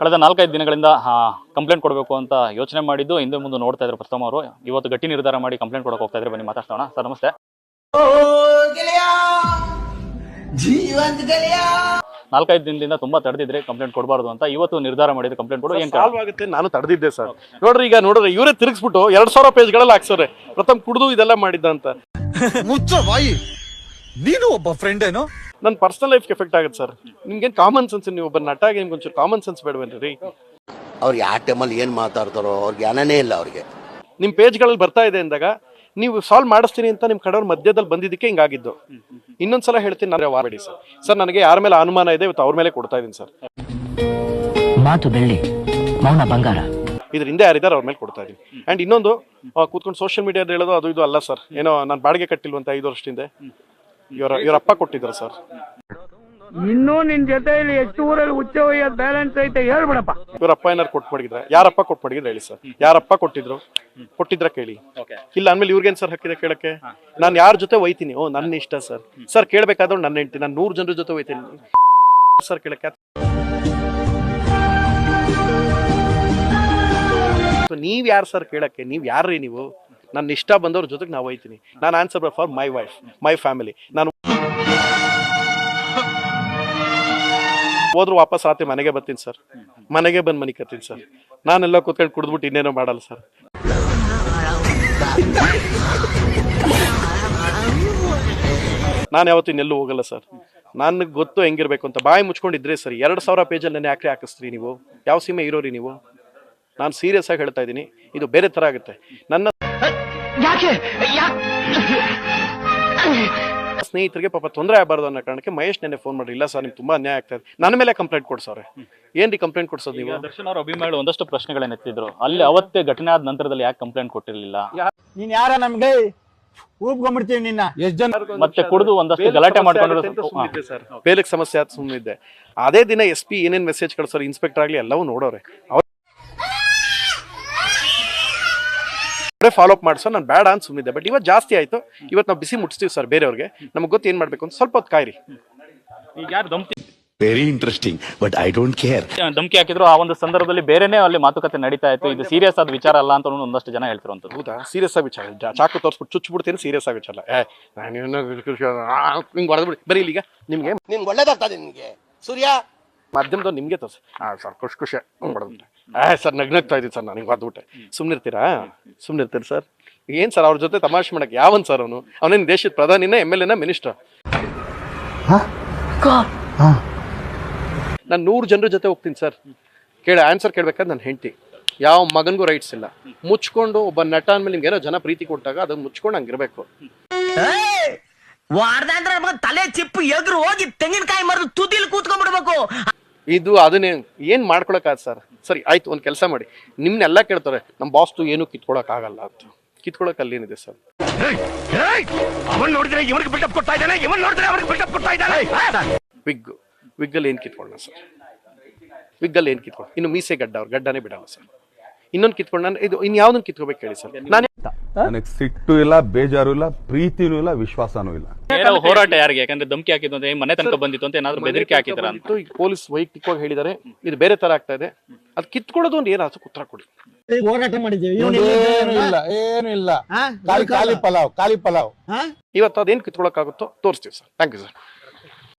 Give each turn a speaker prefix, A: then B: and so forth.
A: ಕಳೆದ 4-5 ದಿನಗಳಿಂದ ಕಂಪ್ಲೇಂಟ್ ಕೊಡಬೇಕು ಅಂತ ಯೋಚನೆ ಮಾಡಿದ್ದು ಹಿಂದೆ ಮುಂದೆ ನೋಡ್ತಾ ಇದ್ರು ಪ್ರಥಮ ಅವರು. ಇವತ್ತು ಗಟ್ಟಿ ನಿರ್ಧಾರ ಮಾಡಿ ಕಂಪ್ಲೇಂಟ್ ಕೊಡಕ್ಕೆ ಹೋಗ್ತಾ ಇದ್ರೆ. ಬನ್ನಿ ಮಾತಾಡ್ಸೋಣ. ಸರ್ ನಮಸ್ತೆ. 4-5 ದಿನದಿಂದ ತುಂಬಾ ತಡೆದಿದ್ರೆ ಕಂಪ್ಲೇಂಟ್ ಕೊಡಬಾರ್ದು ಅಂತ ಇವತ್ತು ನಿರ್ಧಾರ ಮಾಡಿದ್ರೆ ಕಂಪ್ಲೇಂಟ್ ಕೊಡು.
B: ಸಾಲ್ವ್ ಆಗುತ್ತೆ. ನಾನು ತಡೆದಿದ್ದೆ ಸರ್. ನೋಡ್ರಿ ಈಗ ನೋಡ್ರಿ ಇವರೇ ತಿರುಗಿಸ್ಬಿಟ್ಟು 2000 ಪೇಜ್ಗಳಲ್ಲಿ ಹಾಕ್ಸೋರೆ ಪ್ರಥಮ್ ಕುಡ್ದು ಇದೆಲ್ಲ ಮಾಡಿದ್ದ ಅಂತ.
C: ನೀನು ಒಬ್ಬ ಫ್ರೆಂಡ್ ಏನೋ.
B: ನನ್ನ ಪರ್ಸನಲ್ ಲೈಫ್ಗೆ ಎಫೆಕ್ಟ್ ಆಗುತ್ತೆ ಸರ್. ನಿಮ್ಗೇನು ಕಾಮನ್ ಸೆನ್ಸ್, ನೀವು ಒಬ್ಬ ನಟಾಗಿ ನಿಮ್ಗೆ ಒಂಚೂರು ಕಾಮನ್ ಸೆನ್ಸ್ ಬೇಡವೇನ್ರಿ?
D: ಅವ್ರು ಯಾವ ಟೈಮಲ್ಲಿ ಏನು ಮಾತಾಡ್ತಾರೋ ಅವ್ರಿಗೆ ಜ್ಞಾನನೇ ಇಲ್ಲ ಅವ್ರಿಗೆ.
B: ನಿಮ್ಮ ಪೇಜ್ಗಳಲ್ಲಿ ಬರ್ತಾ ಇದೆ ಅಂದಾಗ ನೀವು ಸಾಲ್ವ್ ಮಾಡಿಸ್ತೀನಿ ಅಂತ ನಿಮ್ಮ ಕಡೆಯವ್ರ ಮಧ್ಯದಲ್ಲಿ ಬಂದಿದ್ದಕ್ಕೆ ಹಿಂಗಾಗಿದ್ದು. ಇನ್ನೊಂದ್ಸಲ ಹೇಳ್ತೀನಿ, ನಾನು ವಾಬೇಡಿ ಸರ್. ಸರ್ ನನಗೆ ಯಾರ ಮೇಲೆ ಅನುಮಾನ ಇದೆ ಇವತ್ತು ಅವ್ರ ಮೇಲೆ ಕೊಡ್ತಾ ಇದ್ದೀನಿ ಸರ್.
E: ಮಾತು ಬೆಳ್ಳಿ, ಮೌನ ಬಂಗಾರ.
B: ಇದ್ರ ಹಿಂದೆ ಯಾರಿದ್ದಾರೆ ಅವ್ರ ಮೇಲೆ ಕೊಡ್ತಾ ಇದೀನಿ. ಅಂಡ್ ಇನ್ನೊಂದು, ಕೂತ್ಕೊಂಡು ಸೋಷಿಯಲ್ ಮೀಡಿಯಾದ ಹೇಳೋದು ಅದು ಇದು ಅಲ್ಲ ಸರ್. ಏನೋ ನಾನು ಬಾಡಿಗೆ ಕಟ್ಟಿಲ್ವಂತ 5 ವರ್ಷದಿಂದ ಇವರ ಅಪ್ಪ ಕೊಟ್ಟಿದ್ದಾರೆ ಸರ್.
F: ಇನ್ನೂ ನಿನ್ ಜೊತೆಯಲ್ಲಿ ಎಷ್ಟು ಊರಲ್ಲಿ ಉಚ್ಚ ವಯ್ಯೋದು ಬ್ಯಾಲೆನ್ಸ್ ಐತೆ ಹೇಳ್ಬಿಡಪ್ಪ.
B: ಇವ್ರ ಅಪ್ಪ ಏನಾರು ಕೊಟ್ಬಿಡಿದ್ರೆ, ಯಾರಪ್ಪ ಕೊಟ್ಬಿಡಿದ್ರೆ ಹೇಳಿ ಸರ್. ಯಾರಪ್ಪ ಕೊಟ್ಟಿದ್ರ ಕೇಳಿ. ಇಲ್ಲ ಅಂದ್ಮೇಲೆ ಇವ್ರಿಗೇನ್ ಸರ್ ಹಕ್ಕಿದೆ ಕೇಳಕ್ಕೆ? ನಾನು ಯಾರ ಜೊತೆ ಹೋಯ್ತೀನಿ, ನನ್ನ ಇಷ್ಟ ಸರ್. ಸರ್ ಕೇಳ್ಬೇಕಾದ್ರು ನನ್ನ ಹೆಂಡತಿ, ನಾನು 100 ಜನರ ಜೊತೆ ಹೋಯ್ತೀನಿ ಸರ್ ಕೇಳಕ್ಕೆ. ನೀವ್ ಯಾರು ಸರ್ ಕೇಳಕ್ಕೆ? ನೀವ್ ಯಾರ್ರಿ ನೀವು? ನನ್ನ ಇಷ್ಟ ಬಂದವ್ರ ಜೊತೆಗೆ ನಾವು ಹೋಯ್ತೀನಿ. ನಾನು answer for my wife, my family. ನಾನು ಹೋದ್ರು ವಾಪಸ್ ರಾತ್ರಿ ಮನೆಗೆ ಬರ್ತೀನಿ ಸರ್. ಮನೆಗೆ ಬಂದು ಮನೆ ಕತ್ತೀನಿ ಸರ್. ನಾನೆಲ್ಲ ಕೂತ್ಕೊಂಡು ಕುಡಿದ್ಬಿಟ್ಟು ಇನ್ನೇನೋ ಮಾಡಲ್ಲ ಸರ್. ನಾನು ಯಾವತ್ತೂ ಇನ್ನೆಲ್ಲೂ ಹೋಗಲ್ಲ ಸರ್. ನನಗೆ ಗೊತ್ತು ಹೆಂಗಿರ್ಬೇಕು ಅಂತ. ಬಾಯಿ ಮುಚ್ಕೊಂಡಿದ್ರೆ ಸರಿ. 2000 ಪೇಜಲ್ಲಿ ನನ್ನ ಯಾಕ್ರಿ ಹಾಕಿಸ್ತೀರಿ ನೀವು? ಯಾವ ಸೀಮೆ ಇರೋರಿ ನೀವು? ನಾನು ಸೀರಿಯಸ್ ಆಗಿ ಹೇಳ್ತಾ ಇದ್ದೀನಿ, ಇದು ಬೇರೆ ತರ ಆಗುತ್ತೆ. ನನ್ನ ಸ್ನೇಹಿತರಿಗೆ ಪಾಪ ತೊಂದರೆ ಆಗಬಾರ್ದು ಅನ್ನೋ ಕಾರಣಕ್ಕೆ ಮಹೇಶ್ ನೆನ್ನೆ ಫೋನ್ ಮಾಡಿ, ಇಲ್ಲ ಸರ್ ನಿಮ್ಗೆ ತುಂಬಾ ಅನ್ಯಾಯ ಆಗ್ತಾ ಇದೆ, ನನ್ನ ಮೇಲೆ ಕಂಪ್ಲೇಂಟ್ ಕೊಡ್ಸವ್ರೆ. ಏನ್ರಿ ಕಂಪ್ಲೇಂಟ್ ಕೊಡ್ಸೋದು ನೀವು?
A: ದರ್ಶನ್ ಅವ್ರ ಅಭಿಮಾನಿಗಳು ಒಂದಷ್ಟು ಪ್ರಶ್ನೆಗಳನ್ನ ಎತ್ತಿದ್ರು. ಅಲ್ಲಿ ಅವತ್ತೇ ಘಟನೆ ಆದ ನಂತರದಲ್ಲಿ ಯಾಕೆ ಕಂಪ್ಲೇಂಟ್ ಕೊಟ್ಟಿರಲಿಲ್ಲ?
F: ನೀನ್ ಯಾರ ನಮ್ಗೆ ಊಬ್ಕೊಂಡ್ಬಿಡ್ತೀವಿ ನಿನ್ನ.
B: ಎಷ್ಟು ಜನ
A: ಮತ್ತೆ ಕುಡಿದು ಒಂದಷ್ಟು ಗಲಾಟೆ ಮಾಡ್ಕೊಂಡು
B: ಸರ್. ಬೇಲಕ್ಕೆ ಸಮಸ್ಯೆ ಆದ ಸುಮ್ಮನಿದ್ದೆ. ಅದೇ ದಿನ SP ಏನೇನ್ ಮೆಸೇಜ್ ಕಳ್ಸೋರು, ಇನ್ಸ್ಪೆಕ್ಟರ್ ಆಗ್ಲಿ ಎಲ್ಲವೂ ನೋಡೋರೆ. ಫಾಲೋ ಅಪ್ ಮಾಡ್ಸೋ ನಾನು ಬೇಡ ಅಂತ ಸುಮ್ಮನಿದ್ದೆ. ಬಟ್ ಇವತ್ತು ಜಾಸ್ತಿ ಆಯ್ತು. ಇವತ್ತು ನಾವು ಬಿಸಿ ಮುಟ್ಟಿಸ್ತೀವಿ ಸರ್ ಬೇರೆಯವ್ರಿಗೆ. ನಮ್ಗೆ ಗೊತ್ತು ಏನ್ ಮಾಡ್ಬೇಕು ಅಂತ. ಸ್ವಲ್ಪ ಹೊತ್ತು ಕಾಯ್ರಿ.
A: ಈಗ ಯಾರು
D: very interesting but I don't care
A: ಧಮಕಿ ಹಾಕಿದ್ರು ಆ ಒಂದು ಸಂದರ್ಭದಲ್ಲಿ ಬೇರೆನೇ ಅಲ್ಲಿ ಮಾತುಕತೆ ನಡೀತಾ ಇತ್ತು. ಇದು ಸೀರಿಯಸ್ ಆದ ವಿಚಾರ ಅಲ್ಲ ಅಂತ ಒಂದಷ್ಟು ಜನ ಹೇಳ್ತಿರುವಂತದ್ದು.
B: ಹೌದಾ? ಸೀರಿಯಸ್ ಆಗಿ ವಿಚಾರ. ಚಾಕು ತೋರಿಸ್ಬಿಟ್ಟು ಚುಚ್ಬಿಡ್ತೀನಿ. ಸೀರಿಯಸ್ ಆಗಿ ವಿಚಾರ. ಹಿಂಗೆ ಹೊಡೆದ್ಬಿಡಿ ಬರೀ. ಈಗ ನಿಮ್ಗೆ
D: ನಿನ್ಗೆ ಒಳ್ಳೇದಾಗ್ತದೆ ನಿನ್ಗೆ ಸೂರ್ಯ
B: ಮಾಧ್ಯಮದವ್ರು ನಿಮ್ಗೆ ತೋರಿಸಿ ಸರ್ ಖುಷಿ ಹೊಡೆದ್ಬಿಟ್ಟೆ. ಸರ್ ನಗ್ನಗ್ತಾ ಇದ್ದೀನಿ ಸರ್, ನಾನು ಹಿಂಗೆ ಹೊಡೆದ್ಬಿಟ್ಟೆ. ಸುಮ್ಮನಿರ್ತೀರಾ ಸರ್? ಏನ್ ಸರ್ ಅವ್ರ ಜೊತೆ ತಮಾಷೆ ಮಾಡಕ್ಕೆ? ಯಾವನ್ ಸರ್ ಅವನು? ಅವನೇನು ದೇಶದ ಪ್ರಧಾನಿನ, MLA, ಮಿನಿಸ್ಟರ್? ನಾನು 100 ಜನರ ಜೊತೆ ಹೋಗ್ತೀನಿ ಸರ್. ಆನ್ಸರ್ ಕೇಳ್ಬೇಕಾದ್ರೆ ನನ್ನ ಹೆಂಡತಿ. ಯಾವ ಮಗನಿಗೂ ರೈಟ್ಸ್ ಇಲ್ಲ. ಮುಚ್ಕೊಂಡು ಒಬ್ಬ ನಟ ಅಂದ್ಮೇಲೆ ನಿಮ್ಗೆ ಏನೋ ಜನ ಪ್ರೀತಿ ಕೊಟ್ಟಾಗ ಅದನ್ನ ಮುಚ್ಕೊಂಡು ಹಂಗಿರ್ಬೇಕು.
E: ತಲೆ ಚಿಪ್ಪು ಎದುರು ಹೋಗಿ ತೆಂಗಿನಕಾಯಿ ಮರದು ತುದಿಲ್ ಕೂತ್ಕೊಂಡ್ಬಿಡ್ಬೇಕು.
B: ಇದು ಅದನ್ನೇ ಏನ್ ಮಾಡ್ಕೊಳಕ್ ಸರ್. ಸರಿ ಆಯ್ತು, ಒಂದ್ ಕೆಲಸ ಮಾಡಿ. ನಿಮ್ನೆಲ್ಲ ಕೇಳ್ತಾರೆ, ನಮ್ಮ ಬಾಸ್ತು ಏನು ಕಿತ್ಕೊಳಕ್ ಆಗಲ್ಲ ಅಂತ. ಕಿತ್ಕೊಳಕ್ ಅಲ್ಲೇನಿದೆ ಸರ್? ವಿಗ್ಗಲ್ಲಿ ಏನ್ ಕಿತ್ಕೊಳ್ಳ ಸರ್? ವಿಗ್ಗಲ್ಲಿ ಏನ್ ಕಿತ್ಕೊಳ್ಳ? ಇನ್ನು ಮೀಸೆ ಗಡ್ಡ, ಅವ್ರ ಗಡ್ಡನೇ ಬಿಡಲ್ಲ ಸರ್. ಇನ್ನೊಂದು ಕಿತ್ಕೊಂಡು ನಾನು ಇದು ಇನ್ ಯಾವ್ದೊಂದು ಕಿತ್ಕೋಬೇಕು ಹೇಳಿ ಸರ್?
C: ನನಗೆ ಸಿಟ್ಟು ಇಲ್ಲ, ಬೇಜಾರು ಇಲ್ಲ, ಪ್ರೀತಿನೂ ಇಲ್ಲ, ವಿಶ್ವಾಸನೂ ಇಲ್ಲ.
A: ಹೋರಾಟ ಯಾರಿಗೆ? ಯಾಕಂದ್ರೆ ಧಮಕಿ ಹಾಕಿದ್ದು ಅಂತ ಮನೆ ತನಕ ಬಂದಿತ್ತು ಅಂತ ಏನಾದ್ರು ಬೆದರಿಕೆ ಹಾಕಿದಾರ ಅಂತ
B: ಪೊಲೀಸ್ ವೈಯಕ್ತಿಕವಾಗಿ ಹೇಳಿದ್ದಾರೆ. ಇದು ಬೇರೆ ತರ ಆಗ್ತಾ ಇದೆ. ಅದು ಕಿತ್ಕೊಳ್ಳೋದು ಒಂದು ಏನಾದ್ರು ಉತ್ತರ ಕೊಡಿ.
F: ಹೋರಾಟ ಮಾಡಿದ್ದೀವಿ.
C: ಏನು ಇಲ್ಲ. ಖಾಲಿ ಪಲಾವ್.
B: ಇವತ್ತು ಅದೇನು ಕಿತ್ಕೊಳಕ್ಕಾಗುತ್ತೋ ತೋರಿಸ್ತೀವಿ ಸರ್. Thank you sir.